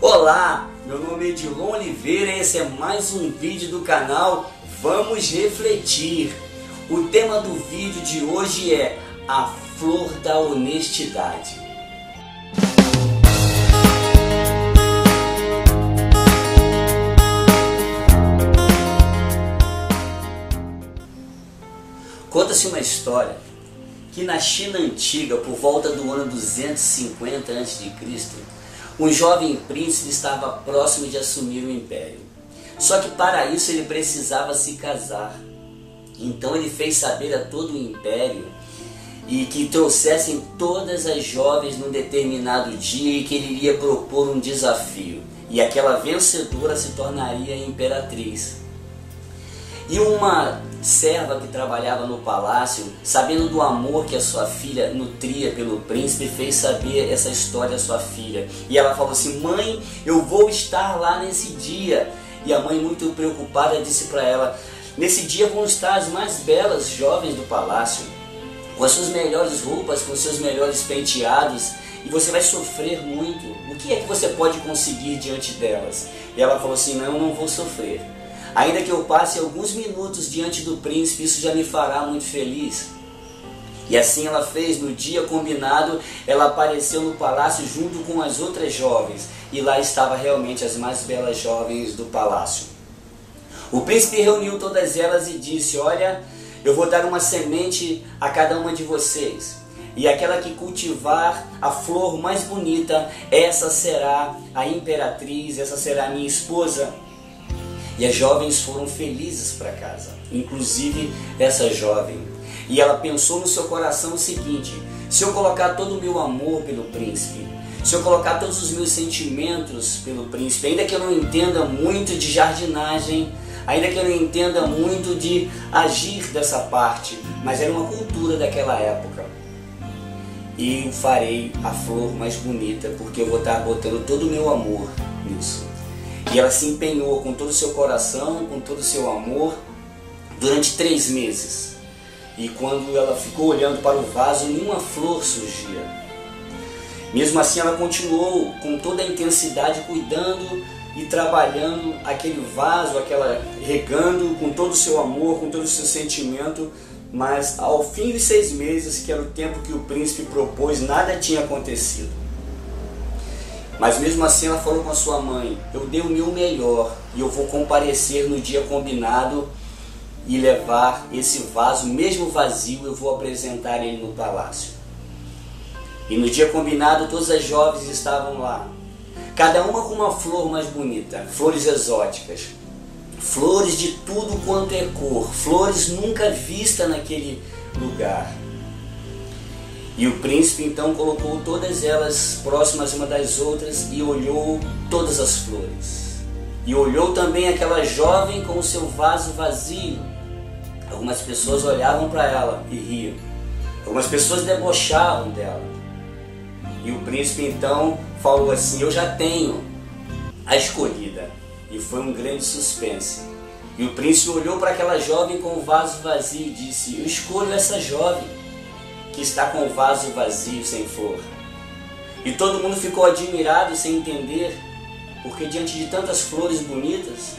Olá, meu nome é Edilon Oliveira e esse é mais um vídeo do canal Vamos Refletir. O tema do vídeo de hoje é a flor da honestidade. Conta-se uma história que na China antiga, por volta do ano 250 a.C., um jovem príncipe estava próximo de assumir o império. Só que para isso ele precisava se casar. Então ele fez saber a todo o império e que trouxessem todas as jovens num determinado dia e que ele iria propor um desafio. E aquela vencedora se tornaria imperatriz. E uma serva que trabalhava no palácio, sabendo do amor que a sua filha nutria pelo príncipe, fez saber essa história à sua filha. E ela falou assim: mãe, eu vou estar lá nesse dia. E a mãe, muito preocupada, disse para ela: nesse dia vão estar as mais belas jovens do palácio, com as suas melhores roupas, com os seus melhores penteados, e você vai sofrer muito. O que é que você pode conseguir diante delas? E ela falou assim: não, eu não vou sofrer. Ainda que eu passe alguns minutos diante do príncipe, isso já me fará muito feliz. E assim ela fez. No dia combinado, ela apareceu no palácio junto com as outras jovens. E lá estava realmente as mais belas jovens do palácio. O príncipe reuniu todas elas e disse: olha, eu vou dar uma semente a cada uma de vocês. E aquela que cultivar a flor mais bonita, essa será a imperatriz, essa será a minha esposa. E as jovens foram felizes para casa, inclusive essa jovem. E ela pensou no seu coração o seguinte: se eu colocar todo o meu amor pelo príncipe, se eu colocar todos os meus sentimentos pelo príncipe, ainda que eu não entenda muito de jardinagem, ainda que eu não entenda muito de agir dessa parte, mas era uma cultura daquela época, e eu farei a flor mais bonita, porque eu vou estar botando todo o meu amor nisso. E ela se empenhou com todo o seu coração, com todo o seu amor, durante 3 meses. E quando ela ficou olhando para o vaso, nenhuma flor surgia. Mesmo assim, ela continuou com toda a intensidade, cuidando e trabalhando aquele vaso, regando com todo o seu amor, com todo o seu sentimento. Mas ao fim de 6 meses, que era o tempo que o príncipe propôs, nada tinha acontecido. Mas mesmo assim ela falou com a sua mãe: eu dei o meu melhor e eu vou comparecer no dia combinado e levar esse vaso, mesmo vazio, eu vou apresentar ele no palácio. E no dia combinado todas as jovens estavam lá, cada uma com uma flor mais bonita, flores exóticas, flores de tudo quanto é cor, flores nunca vistas naquele lugar. E o príncipe então colocou todas elas próximas uma das outras e olhou todas as flores. E olhou também aquela jovem com o seu vaso vazio. Algumas pessoas olhavam para ela e riam. Algumas pessoas debochavam dela. E o príncipe então falou assim: eu já tenho a escolhida. E foi um grande suspense. E o príncipe olhou para aquela jovem com o vaso vazio e disse: eu escolho essa jovem que está com o vaso vazio, sem flor. E todo mundo ficou admirado, sem entender, porque diante de tantas flores bonitas.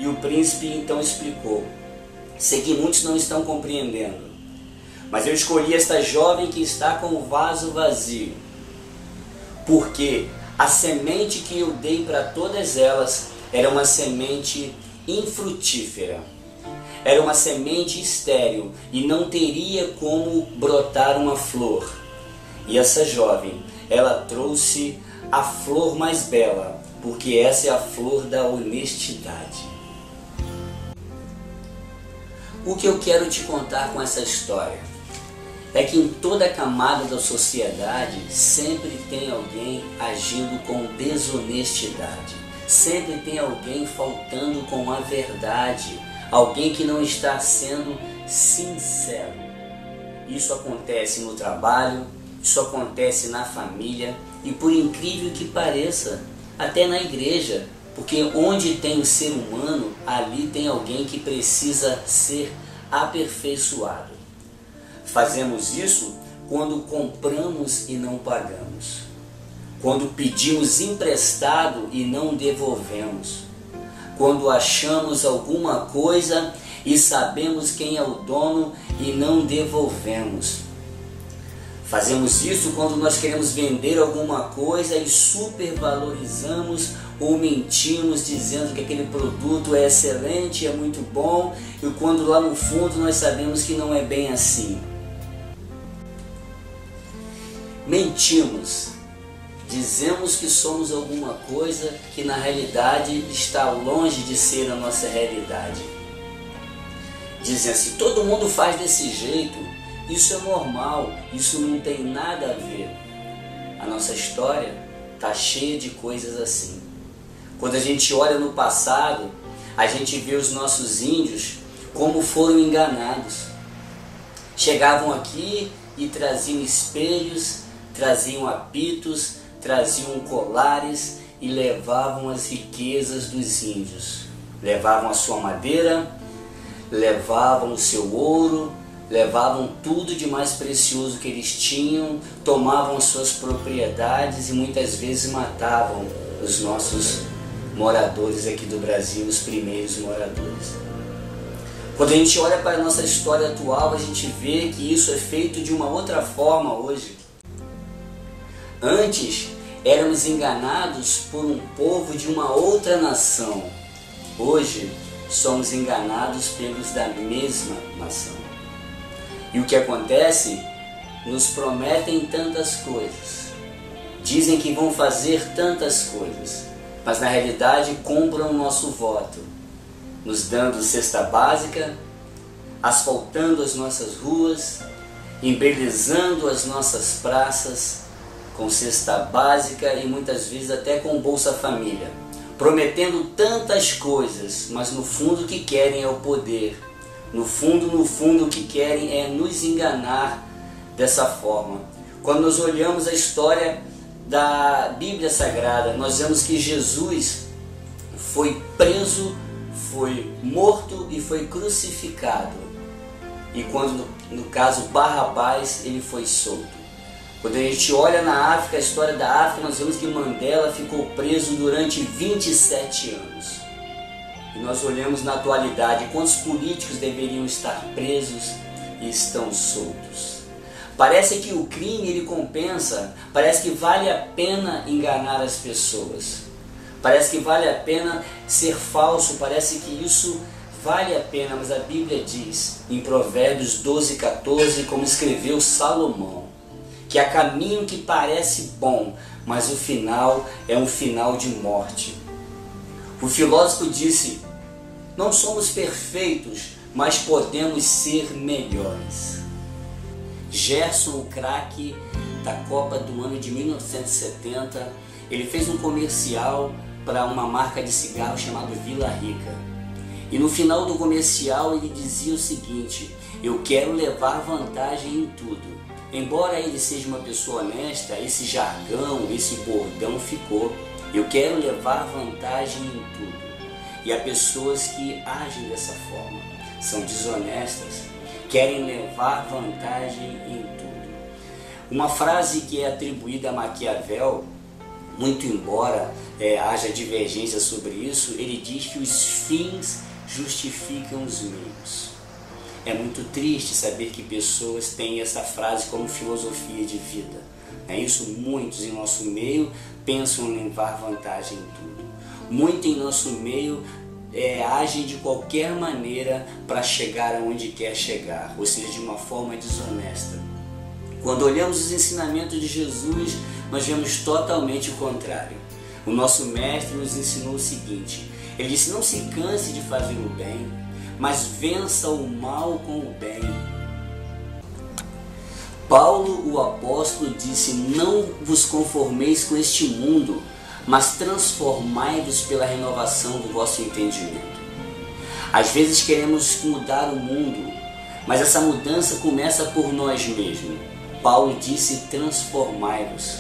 E o príncipe então explicou: sei que muitos não estão compreendendo, mas eu escolhi esta jovem que está com o vaso vazio, porque a semente que eu dei para todas elas era uma semente infrutífera. Era uma semente estéril e não teria como brotar uma flor. E essa jovem, ela trouxe a flor mais bela, porque essa é a flor da honestidade. O que eu quero te contar com essa história é que em toda camada da sociedade sempre tem alguém agindo com desonestidade. Sempre tem alguém faltando com a verdade. Alguém que não está sendo sincero. Isso acontece no trabalho, isso acontece na família e, por incrível que pareça, até na igreja. Porque onde tem o ser humano, ali tem alguém que precisa ser aperfeiçoado. Fazemos isso quando compramos e não pagamos. quando pedimos emprestado e não devolvemos, quando achamos alguma coisa e sabemos quem é o dono e não devolvemos. Fazemos isso quando nós queremos vender alguma coisa e supervalorizamos ou mentimos dizendo que aquele produto é excelente, é muito bom, e quando lá no fundo nós sabemos que não é bem assim. Mentimos, dizemos que somos alguma coisa que na realidade está longe de ser a nossa realidade. Dizem assim, todo mundo faz desse jeito, isso é normal, isso não tem nada a ver. A nossa história está cheia de coisas assim. Quando a gente olha no passado, a gente vê os nossos índios como foram enganados. Chegavam aqui e traziam espelhos, traziam apitos, traziam colares e levavam as riquezas dos índios. Levavam a sua madeira, levavam o seu ouro, levavam tudo de mais precioso que eles tinham, tomavam as suas propriedades e muitas vezes matavam os nossos moradores aqui do Brasil, os primeiros moradores. Quando a gente olha para a nossa história atual, a gente vê que isso é feito de uma outra forma hoje. Antes, éramos enganados por um povo de uma outra nação. Hoje, somos enganados pelos da mesma nação. E o que acontece? Nos prometem tantas coisas. Dizem que vão fazer tantas coisas. Mas na realidade compram o nosso voto. Nos dando cesta básica, asfaltando as nossas ruas, embelezando as nossas praças, com cesta básica e muitas vezes até com Bolsa Família, prometendo tantas coisas, mas no fundo o que querem é o poder. No fundo o que querem é nos enganar dessa forma. Quando nós olhamos a história da Bíblia Sagrada, nós vemos que Jesus foi preso, foi morto e foi crucificado. E quando, no caso Barrabás, ele foi solto. Quando a gente olha na África, a história da África, nós vemos que Mandela ficou preso durante 27 anos. E nós olhamos na atualidade quantos políticos deveriam estar presos e estão soltos. Parece que o crime ele compensa, parece que vale a pena enganar as pessoas. Parece que vale a pena ser falso, parece que isso vale a pena, mas a Bíblia diz em Provérbios 12:14, como escreveu Salomão, que há caminho que parece bom, mas o final é um final de morte. O filósofo disse, não somos perfeitos, mas podemos ser melhores. Gerson, o craque da Copa do ano de 1970, ele fez um comercial para uma marca de cigarro chamado Vila Rica. E no final do comercial ele dizia o seguinte, eu quero levar vantagem em tudo. Embora ele seja uma pessoa honesta, esse jargão, esse bordão ficou. Eu quero levar vantagem em tudo. E há pessoas que agem dessa forma, são desonestas, querem levar vantagem em tudo. Uma frase que é atribuída a Maquiavel, muito embora haja divergência sobre isso, ele diz que os fins justificam os meios. É muito triste saber que pessoas têm essa frase como filosofia de vida. É isso, muitos em nosso meio pensam em levar vantagem em tudo. Muitos em nosso meio agem de qualquer maneira para chegar aonde quer chegar, ou seja, de uma forma desonesta. Quando olhamos os ensinamentos de Jesus, nós vemos totalmente o contrário. O nosso mestre nos ensinou o seguinte, ele disse, não se canse de fazer o bem, mas vença o mal com o bem. Paulo, o apóstolo, disse, não vos conformeis com este mundo, mas transformai-vos pela renovação do vosso entendimento. Às vezes queremos mudar o mundo, mas essa mudança começa por nós mesmos. Paulo disse, transformai-vos.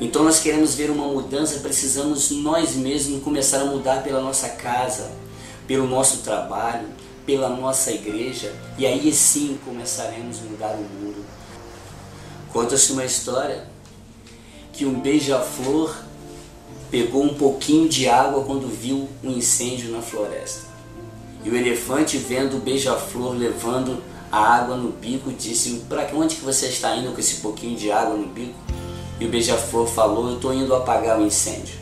Então nós queremos ver uma mudança, precisamos nós mesmos começar a mudar pela nossa casa, pelo nosso trabalho, pela nossa igreja, e aí sim começaremos a mudar o mundo. Conta-se uma história que um beija-flor pegou um pouquinho de água quando viu um incêndio na floresta. E o elefante, vendo o beija-flor levando a água no bico, disse: para onde que você está indo com esse pouquinho de água no bico? E o beija-flor falou: eu estou indo apagar o incêndio.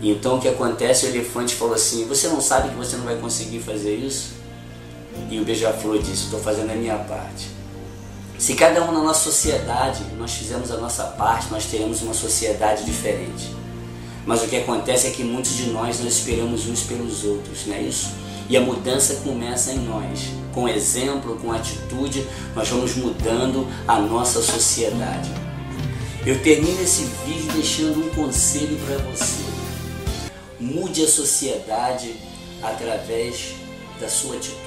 E então o que acontece? O elefante falou assim: você não sabe que você não vai conseguir fazer isso? E o beija-flor disse: estou fazendo a minha parte. Se cada um na nossa sociedade nós fizermos a nossa parte, nós teremos uma sociedade diferente. Mas o que acontece é que muitos de nós esperamos uns pelos outros, não é isso? E a mudança começa em nós. Com exemplo, com atitude, nós vamos mudando a nossa sociedade. Eu termino esse vídeo deixando um conselho para você. Mude a sociedade através da sua atitude.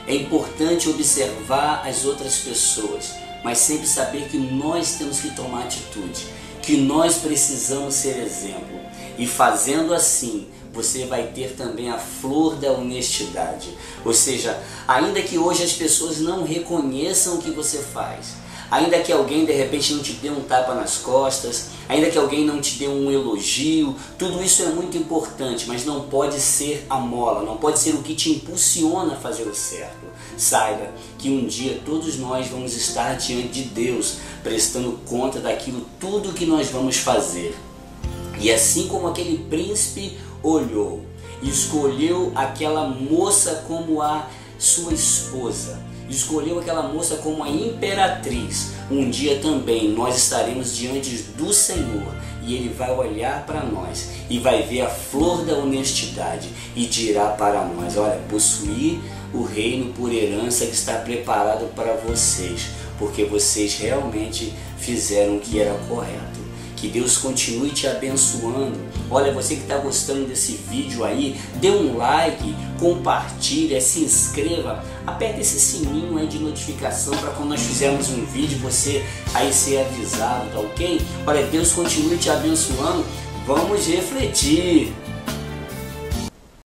É importante observar as outras pessoas, mas sempre saber que nós temos que tomar atitude, que nós precisamos ser exemplo. E fazendo assim, você vai ter também a flor da honestidade. Ou seja, ainda que hoje as pessoas não reconheçam o que você faz, ainda que alguém de repente não te dê um tapa nas costas, ainda que alguém não te dê um elogio, tudo isso é muito importante, mas não pode ser a mola, não pode ser o que te impulsiona a fazer o certo. Saiba que um dia todos nós vamos estar diante de Deus, prestando conta daquilo tudo que nós vamos fazer. E assim como aquele príncipe olhou e escolheu aquela moça como a sua esposa, escolheu aquela moça como a imperatriz, um dia também nós estaremos diante do Senhor e Ele vai olhar para nós e vai ver a flor da honestidade e dirá para nós: olha, possuir o reino por herança que está preparado para vocês, porque vocês realmente fizeram o que era correto. Que Deus continue te abençoando. Olha, você que está gostando desse vídeo aí, dê um like, compartilha, se inscreva, aperta esse sininho aí de notificação para quando nós fizermos um vídeo você aí ser avisado, tá ok? Olha, Deus continue te abençoando. Vamos refletir.